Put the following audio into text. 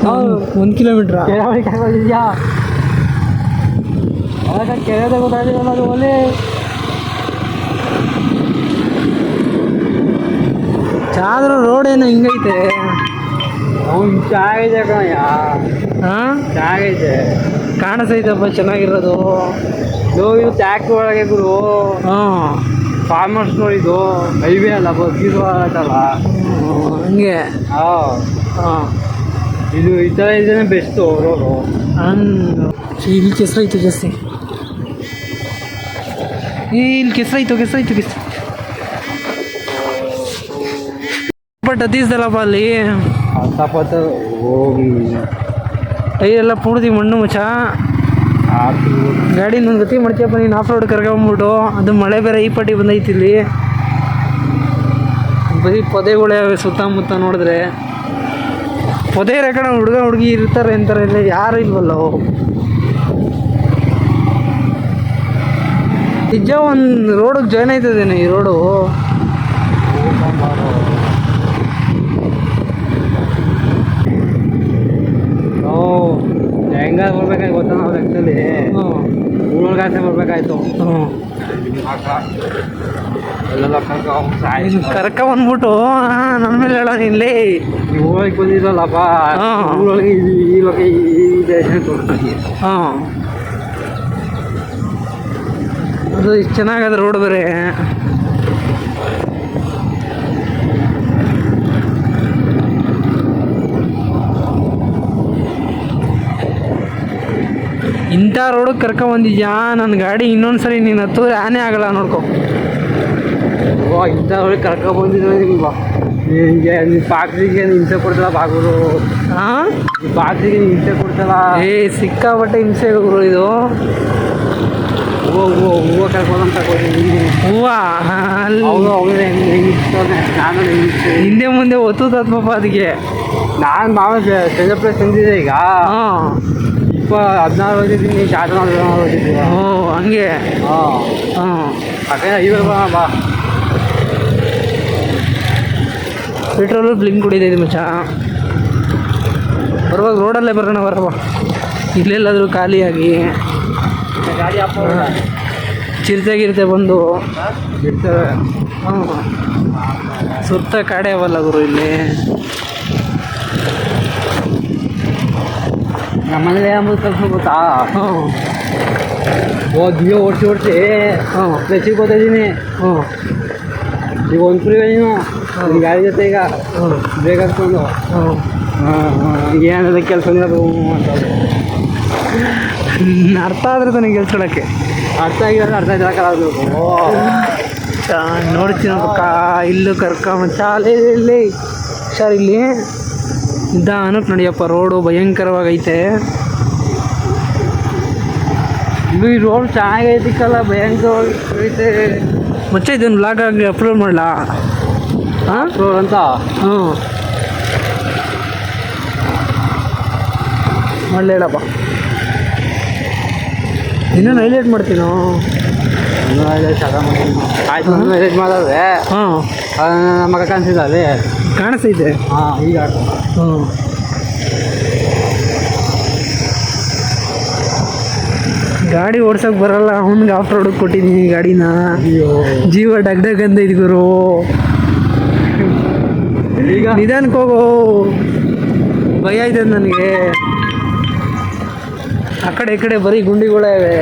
1 ಕಿಲೋಮೀಟ್ರಾ? ಇದೆಯಾ ಕೆರೆದ ಗೊತ್ತಾಗಿಲ್ಲ ಅದು ಒಲೆ ಚಾದ್ರ ರೋಡ್ ಏನು ಹಿಂಗೈತೆ? ಅವ್ನು ಚೆನ್ನಾಗಿದೆ ಕಣಯ್ಯ, ಹಾಂ ಚೆನ್ನಾಗೈತೆ, ಕಾಣಿಸೈತಪ್ಪ ಚೆನ್ನಾಗಿರೋದು. ಇದು ಟ್ಯಾಕ್ಟ್ರಿ ಒಳಗೆ ಗುರು. ಹಾಂ ಫಾರ್ಮ್ ಹೌಸ್ ನೋಡಿದ್ದು ಹೈವೇ ಅಲ್ಲ, ಬಸ್ಸಿದು ಆಗತ್ತಲ್ಲ ಹಂಗೆ. ಹಾಂ ಹಾಂ ಇದು ಈ ಥರ ಇದೇನೆ ಬೆಸ್ಟು ರೋಡು. ಇಲ್ಲಿ ಕೆಸರೈತು ಜಾಸ್ತಿ, ಇಲ್ಲಿ ಕೆಸರೈತು ಬಟ್ ಅತೀಸ್ದಲ್ಲಪ್ಪ ಅಲ್ಲಿ ಅಂತಪತ್ತ ಹೋಗಿ ಟೈರೆಲ್ಲ ಪೂರ್ತಿ ಮಣ್ಣು ಮಚ್ಚ. ಗಾಡಿ ನನ್ನ ಗತಿ ಮಾಡ್ತೀಯಪ್ಪ ನೀನು, ಆಫ್ ರೋಡ್ ಕರ್ಕೊಂಬಿಟ್ಟು. ಅದು ಮಳೆ ಬೇರೆ ಈ ಪಟ್ಟಿ ಬಂದೈತಿ ಇಲ್ಲಿ, ಬರೀ ಪೊದೆಗಳೇ ಸುತ್ತಮುತ್ತ. ನೋಡಿದ್ರೆ ಪೊದೆ ಕಣ ಹುಡುಗಿ ಇರ್ತಾರೆ ಅಂತಾರೆ, ಇಲ್ಲ ಯಾರು ಇಲ್ವಲ್ಲ. ನಿಜ ಒಂದು ರೋಡಿಗೆ ಜಾಯ್ನ್ ಆಯ್ತದೇನೆ ಈ ರೋಡು. ಹೆಂಗ ಬರ್ಬೇಕಾಯ್ತು ಗೊತ್ತಾ, ನಾವು ಲೆಕ್ಕದಲ್ಲಿ ಊರೊಳಗಾಸೆ ಬರ್ಬೇಕಾಯ್ತು. ಕರ್ಕ ಬಂದ್ಬಿಟ್ಟು ನನ್ನ ಮೇಲೆ ಹೇಳೋ ನಿಲ್ಲಿ ಊರೊಳಗೆ ಬಂದಿರಲ್ಲಪ್ಪ, ಊರೊಳಗೆ ಇವಾಗ ಈ ದೇಶ ತೋರಿಸ್ತೀವಿ. ಹಾಂ ಅದು ಇಷ್ಟು ಚೆನ್ನಾಗದ ರೋಡ್ ಬೇರೆ. ಇಂಥ ರೋಡಿಗೆ ಕರ್ಕೊಂಬಂದಿದ್ಯಾ ನನ್ನ ಗಾಡಿ, ಇನ್ನೊಂದು ಸರಿ ನೀನು ಹತ್ತಿದ್ರೆ ಆನೆ ಆಗಲ್ಲ ನೋಡ್ಕೊ. ಇಂಥ ರೋಡಿಗೆ ಕರ್ಕೊಂಬಂದಿದ್ರೆ ನಿಮಗೆ ನಿಮ್ಮ ಪಾಕ್ರಿಗೆ ಹಿಂಸೆ ಕೊಡ್ತಲ್ಲ ಬಾಗುರು. ಹಾಂ ಈ ಪಾಕ್ರಿಗೆ ಹಿಂಸೆ ಕೊಡ್ತಲ್ಲ. ಸಿಕ್ಕಾಪಟ್ಟೆ ಹಿಂಸೆ ಗುರು ಇದು. ಹೂವು ಕರ್ಕೊಂಡ್ ತಗೋತೀನಿ. ಹೂವು ನಾನು ಹಿಂದೆ ಮುಂದೆ ಒತ್ತುತ್ತಪ್ಪ ಅದಕ್ಕೆ. ನಾನು ಮಾವ ಸಂಜೆ ತಂದಿದ್ದೆ ಈಗ. ಹಾಂ 16 ಓದಿದ್ದೀನಿ, ಶಾರ್ಟ್ ಓದಿದ್ದೀನಿ. ಓ ಹಂಗೆ. ಹಾಂ ಹಾಂ ಯಾಕಂದ್ರೆ ಇವಾಗ ಬಾ ಪೆಟ್ರೋಲು ಬ್ಲಿಂಕ್ ಕುಡಿದೈತೆ ಮಚ್ಚ. ಬರುವಾಗ ರೋಡಲ್ಲೇ ಬರೋಣ ಬರವ, ಇಲ್ಲೆಲ್ಲಾದರೂ ಖಾಲಿಯಾಗಿ ಗಾಡಿ ಅಪ್ಪ ಚಿರತೆಗಿರ್ತೆ ಬಂದು ಇರ್ತವೆ. ಹಾಂ ಸುತ್ತ ಕಾಡೆ ಅವಲ್ಲ ಗುರು ಇಲ್ಲಿ. ನಮ್ಮನೇಲಿ ಅಂಬುದು ಸ್ವಲ್ಪ ಗೊತ್ತಾ. ಹಾಂ ದಿವ್ಯ ಓಡಿಸಿ ಹಾಂ ಪ್ಲೇಸಿಗೆ ಗೊತ್ತಿದ್ದೀನಿ. ಹಾಂ ಈಗ ಒಂದು ಕುರಿ ನೀನು ಗಾಡಿ ಜೊತೆ ಈಗ ಬೇಗ ಹಾಕ್ಕೊಂಡು ಏನಾದ ಕೆಲಸ ಅರ್ಥ ಆದರೆ ನನಗೆ ಕೆಲ್ಸಕ್ಕೆ ಅರ್ಥ ಆಗಿರೋದು ಅರ್ಥ ಇದ್ದಾಗಲ್ಲ. ನೋಡ್ತೀನಿ ಪಕ್ಕ ಇಲ್ಲೂ ಕರ್ಕೊಂಬ ಇಲ್ಲಿ ಸರ್. ಇಲ್ಲಿ ನಿಧಾನಕ್ಕೆ ನಡಿಯಪ್ಪ, ರೋಡು ಭಯಂಕರವಾಗೈತೆ. ಈ ರೋಡ್ ಚೆನ್ನಾಗೈತಿಕ್ಕಲ್ಲ, ಭಯಂಕರವಾಗೈತೆ. ಮತ್ತೆ ಇದನ್ನು ಬ್ಲಾಗ್ ಆಗಿ ಅಪ್ಲೋಡ್ ಮಾಡಲಾ? ಹಾಂ ರೋಡ್ ಅಂತ. ಹ್ಞೂ ಮಾಡಲಿ ಹೇಳಪ್ಪ, ಇನ್ನೊಂದು ಹೈಲೈಟ್ ಮಾಡ್ತೀನೋ. ಆಯ್ತು ಮ್ಯಾರೇಜ್ ಮಾಡಿದ್ರೆ ಹಾಂ ಮಗ ಕಾಣಿಸಿದ ಅದೇ ಕಾಣಿಸ್ತೈತೆ. ಹಾಂ ಈಗ ಹ್ಞೂ ಗಾಡಿ ಓಡ್ಸೋಕೆ ಬರಲ್ಲ, ಅವ್ನಿಗೆ ಆಫ್ ರೋಡಿಗೆ ಕೊಟ್ಟಿದ್ದೀನಿ ಗಾಡಿನ. ಜೀವ ಡಗ್ ಡಗ್ ಅಂತ ಇದು ಗುರು. ಈಗ ನಿಧಾನಕ್ಕೆ ಹೋಗೋ, ಭಯ ಆಯ್ತದೆ ನನಗೆ. ಆ ಕಡೆ ಈ ಕಡೆ ಬರೀ ಗುಂಡಿಗಳೇ ಇವೆ.